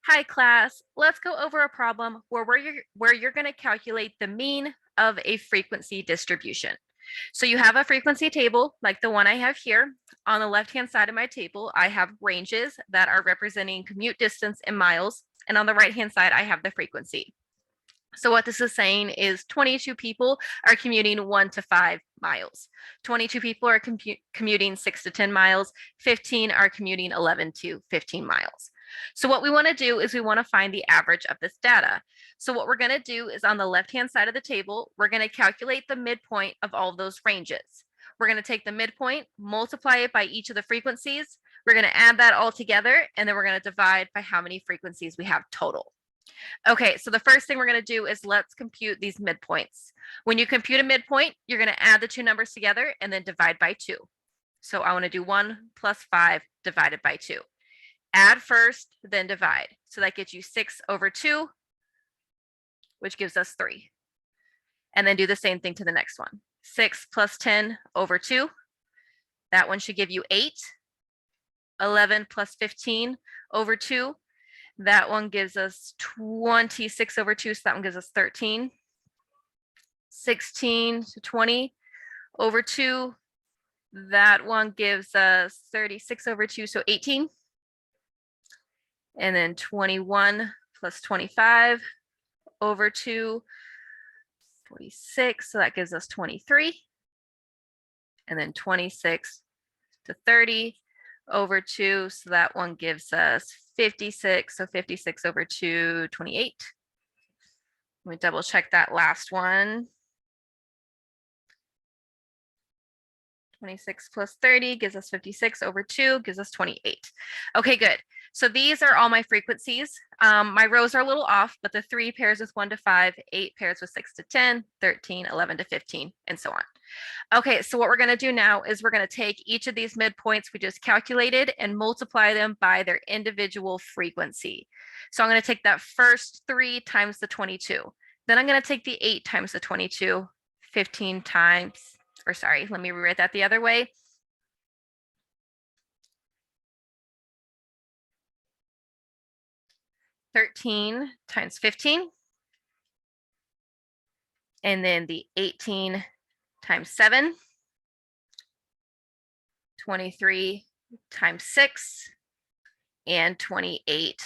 Hi class, let's go over a problem where you're going to calculate the mean of a frequency distribution. So you have a frequency table like the one I have here. On the left-hand side of my table, I have ranges that are representing commute distance in miles. And on the right-hand side, I have the frequency. So what this is saying is 22 people are commuting 1 to 5 miles. 22 people are commuting 6 to 10 miles. 15 are commuting 11 to 15 miles. So what we want to do is we want to find the average of this data. So what we're going to do is on the left-hand side of the table, we're going to calculate the midpoint of all of those ranges. We're going to take the midpoint, multiply it by each of the frequencies. We're going to add that all together, and then we're going to divide by how many frequencies we have total. Okay, so the first thing we're going to do is let's compute these midpoints. When you compute a midpoint, you're going to add the two numbers together and then divide by 2. So I want to do 1 plus 5 divided by 2. Add first, then divide. So that gets you 6 over 2, which gives us 3. And then do the same thing to the next one. 6 plus 10 over 2. That one should give you 8. 11 plus 15 over 2. That one gives us 26 over 2, so that one gives us 13. 16 to 20 over 2. That one gives us 36 over 2, so 18. And then 21 plus 25 over 2, 46, so that gives us 23. And then 26 to 30 over 2, so that one gives us 56, so 56 over 2, 28. Let me double check that last one. 26 plus 30 gives us 56 over 2, gives us 28. Okay, good. So these are all my frequencies. My rows are a little off, but the 3 pairs with 1 to 5, 8 pairs with 6 to 10, 13, 11 to 15, and so on. Okay, so what we're going to do now is we're going to take each of these midpoints we just calculated and multiply them by their individual frequency. So I'm going to take that first 3 times the 22. Then I'm going to take the 8 times the 22, 15 times, or sorry, let me rewrite that the other way. $13 times 15. And then the 18 times 7. 23 times 6. And 28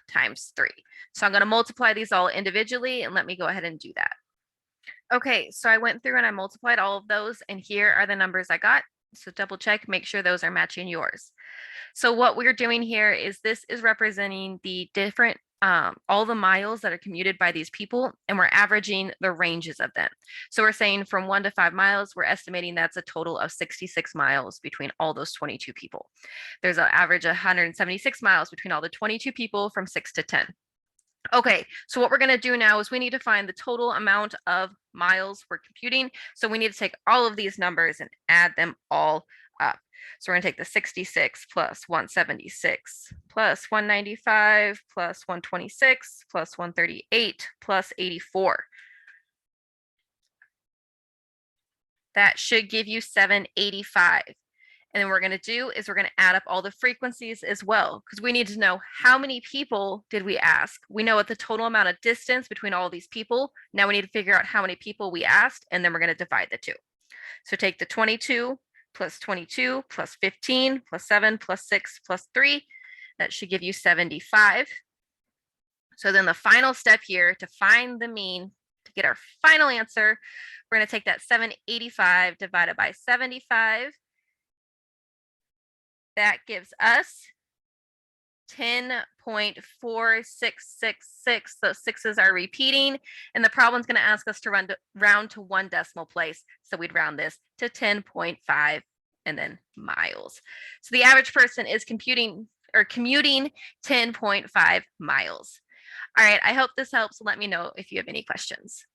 times 3. So I'm going to multiply these all individually, and let me go ahead and do that. Okay, so I went through and I multiplied all of those, and here are the numbers I got. So double check, make sure those are matching yours. So what we're doing here is this is representing the different, all the miles that are commuted by these people, and we're averaging the ranges of them. So we're saying from 1 to 5 miles, we're estimating that's a total of 66 miles between all those 22 people. There's an average of 176 miles between all the 22 people from 6 to 10. Okay, so what we're going to do now is we need to find the total amount of miles we're computing. So we need to take all of these numbers and add them all up. So we're going to take the 66 plus 176 plus 195 plus 126 plus 138 plus 84. That should give you 785. And then what we're going to do is we're going to add up all the frequencies as well, because we need to know how many people did we ask. We know what the total amount of distance between all these people. Now we need to figure out how many people we asked, and then we're going to divide the two. So take the 22 plus 22 plus 15 plus 7 plus 6 plus 3. That should give you 75. So then the final step here to find the mean, to get our final answer, we're going to take that 785 divided by 75. That gives us 10.4666. Those sixes are repeating, and the problem's going to ask us to round to 1 decimal place. So we'd round this to 10.5 and then miles. So the average person is commuting 10.5 miles. All right, I hope this helps. Let me know if you have any questions.